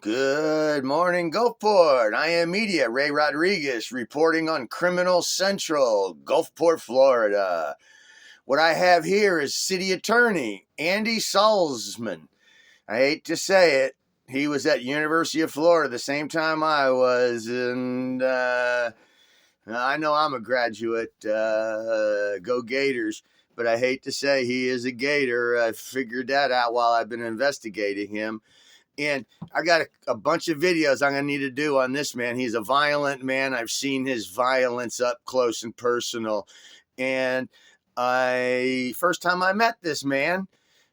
Good morning, Gulfport. I am Media Ray Rodriguez reporting on Criminal Central, Gulfport, Florida. What I have here is City Attorney Andy Salzman. I hate to say it, he was at University of Florida the same time I was, and I know I'm a graduate. Go Gators! But I hate to say he is a Gator. I figured that out while I've been investigating him. And I got a bunch of videos I'm going to need to do on this man. He's a violent man. I've seen his violence up close and personal. And first time I met this man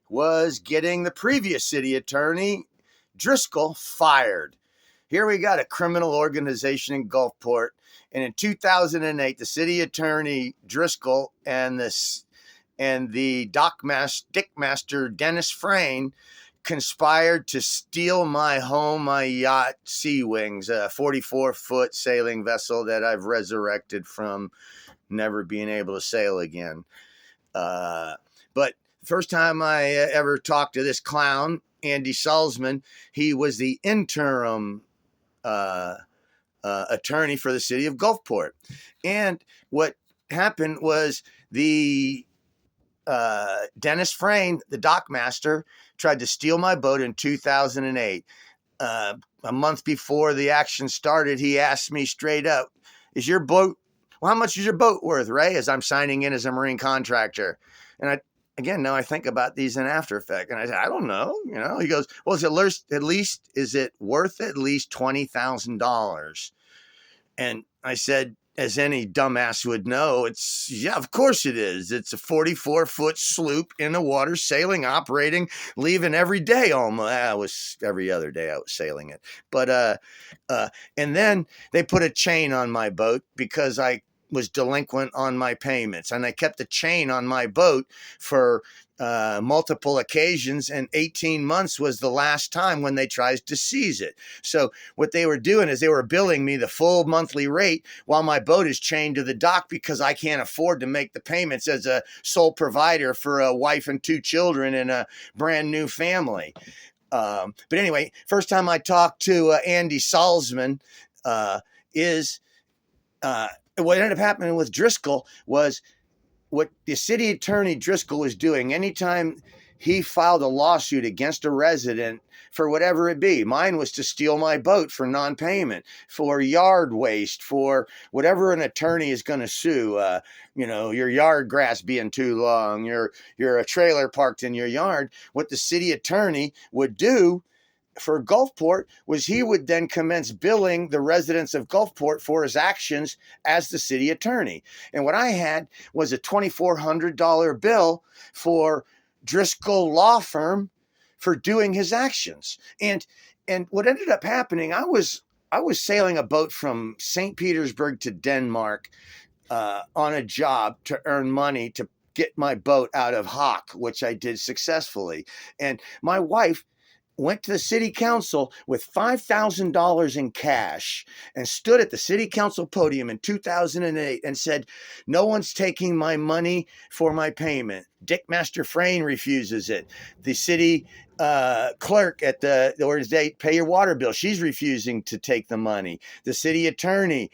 was getting the previous city attorney, Driscoll, fired. Here we got a criminal organization in Gulfport. And in 2008, the city attorney, Driscoll, and the dickmaster, Dennis Frayne, conspired to steal my home, my yacht, Sea Wings, a 44-foot sailing vessel that I've resurrected from never being able to sail again. But first time I ever talked to this clown, Andy Salzman, he was the interim attorney for the city of Gulfport. And what happened was Dennis Frayne, the dockmaster, tried to steal my boat in 2008. A month before the action started, he asked me straight up, how much is your boat worth, Ray, as I'm signing in as a marine contractor? And now I think about these in After Effects, and I said, I don't know. He goes, well, is it worth at least $20,000? And I said, as any dumbass would know, of course it is. It's a 44-foot sloop in the water, sailing, operating, leaving every day almost. It was every other day I was sailing it. But, and then they put a chain on my boat because I was delinquent on my payments. And I kept the chain on my boat for multiple occasions, and 18 months was the last time when they tried to seize it. So what they were doing is they were billing me the full monthly rate while my boat is chained to the dock because I can't afford to make the payments as a sole provider for a wife and 2 children and a brand new family. But anyway, first time I talked to Andy Salzman what ended up happening with Driscoll was what the city attorney Driscoll was doing. Anytime he filed a lawsuit against a resident for whatever it be, mine was to steal my boat for non-payment, for yard waste, for whatever an attorney is going to sue. Your yard grass being too long, you're a trailer parked in your yard. What the city attorney would do for Gulfport was he would then commence billing the residents of Gulfport for his actions as the city attorney. And what I had was a $2,400 bill for Driscoll Law Firm for doing his actions. And what ended up happening, I was sailing a boat from St. Petersburg to Denmark on a job to earn money to get my boat out of hock, which I did successfully. And my wife went to the city council with $5,000 in cash and stood at the city council podium in 2008 and said, no one's taking my money for my payment. Dickmaster Frayne refuses it. The city clerk at where they pay your water bill, she's refusing to take the money. The city attorney,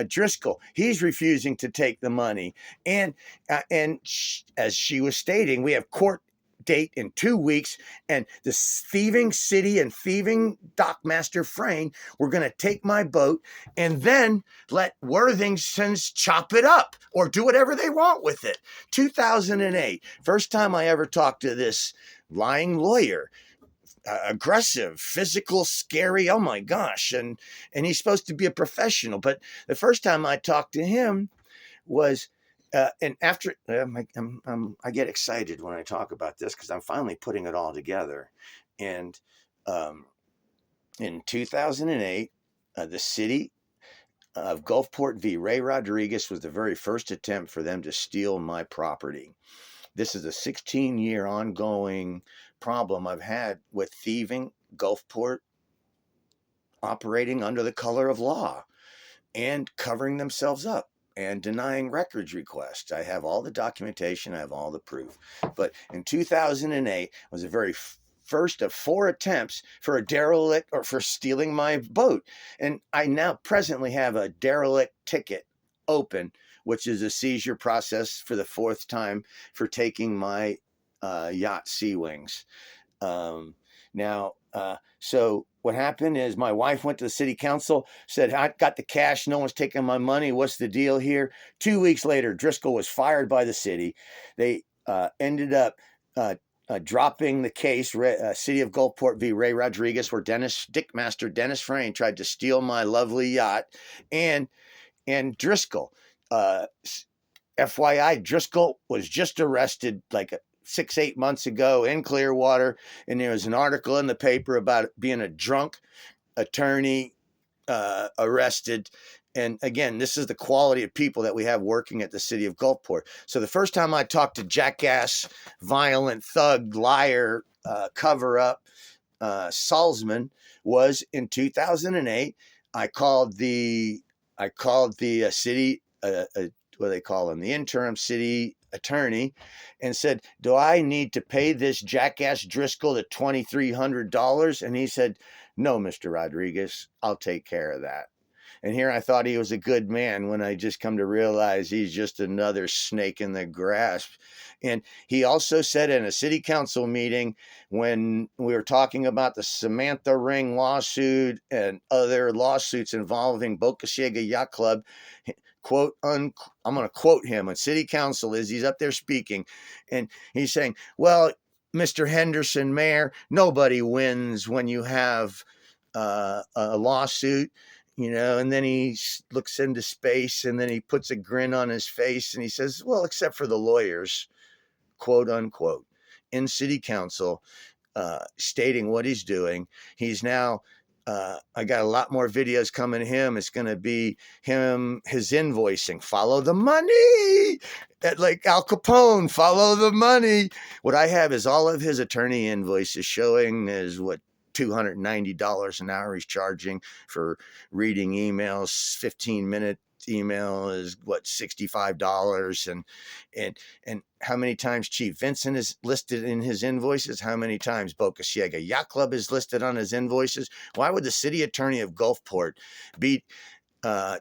Driscoll, he's refusing to take the money. And as she was stating, we have court date in 2 weeks, and the thieving city and thieving dockmaster Frayne were going to take my boat and then let Worthingtons chop it up or do whatever they want with it. 2008, first time I ever talked to this lying lawyer. Aggressive, physical, scary. Oh my gosh. And he's supposed to be a professional. But the first time I talked to him was and after I get excited when I talk about this because I'm finally putting it all together. And in 2008, the city of Gulfport v. Ray Rodriguez was the very first attempt for them to steal my property. This is a 16-year ongoing problem I've had with thieving Gulfport operating under the color of law and covering themselves up and denying records requests. I have all the documentation. I have all the proof. But in 2008 was the very first of 4 attempts for a derelict or for stealing my boat. And I now presently have a derelict ticket open, which is a seizure process for the 4th time for taking my yacht Sea Wings. So what happened is my wife went to the city council, said, I got the cash. No one's taking my money. What's the deal here? 2 weeks later, Driscoll was fired by the city. They ended up dropping the case, City of Gulfport v. Ray Rodriguez, where Stickmaster Dennis Frayne tried to steal my lovely yacht. And Driscoll, FYI, Driscoll was just arrested like 6-8 months ago in Clearwater, and there was an article in the paper about being a drunk attorney arrested. And again, this is the quality of people that we have working at the city of Gulfport. So the first time I talked to jackass, violent thug, liar, cover-up Salzman was in 2008. I called the city, what do they call him, the interim city attorney, and said, do I need to pay this jackass Driscoll the $2,300? And he said, no, Mr. Rodriguez, I'll take care of that. And here I thought he was a good man, when I just come to realize he's just another snake in the grass. And he also said in a city council meeting, when we were talking about the Samantha Ring lawsuit and other lawsuits involving Boca Ciega Yacht Club, I'm going to quote him on city council as he's up there speaking. And he's saying, well, Mr. Henderson, Mayor, nobody wins when you have a lawsuit. And then he looks into space, and then he puts a grin on his face, and he says, well, except for the lawyers, quote unquote, in city council, stating what he's doing. He's now, I got a lot more videos coming to him. It's going to be his invoicing. Follow the money. Like Al Capone, follow the money. What I have is all of his attorney invoices showing is what $290 an hour he's charging for reading emails. 15-minute email is what, $65. And how many times Chief Vincent is listed in his invoices? How many times Boca Ciega Yacht Club is listed on his invoices? Why would the city attorney of Gulfport be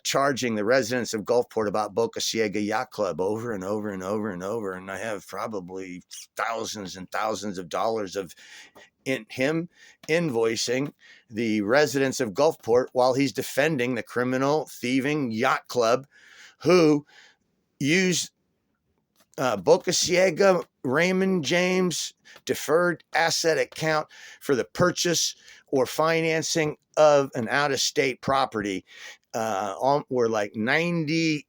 charging the residents of Gulfport about Boca Ciega Yacht Club over and over and over and over? And I have probably thousands and thousands of dollars of him invoicing the residents of Gulfport while he's defending the criminal thieving yacht club who use Boca Ciega Raymond James deferred asset account for the purchase or financing of an out-of-state property. We're like 98%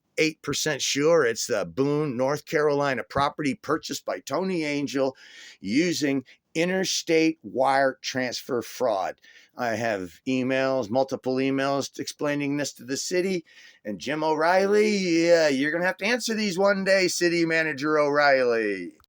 sure it's the Boone, North Carolina property purchased by Tony Angel using interstate wire transfer fraud. I have multiple emails explaining this to the city. And Jim O'Reilly, yeah, you're going to have to answer these one day, City Manager O'Reilly.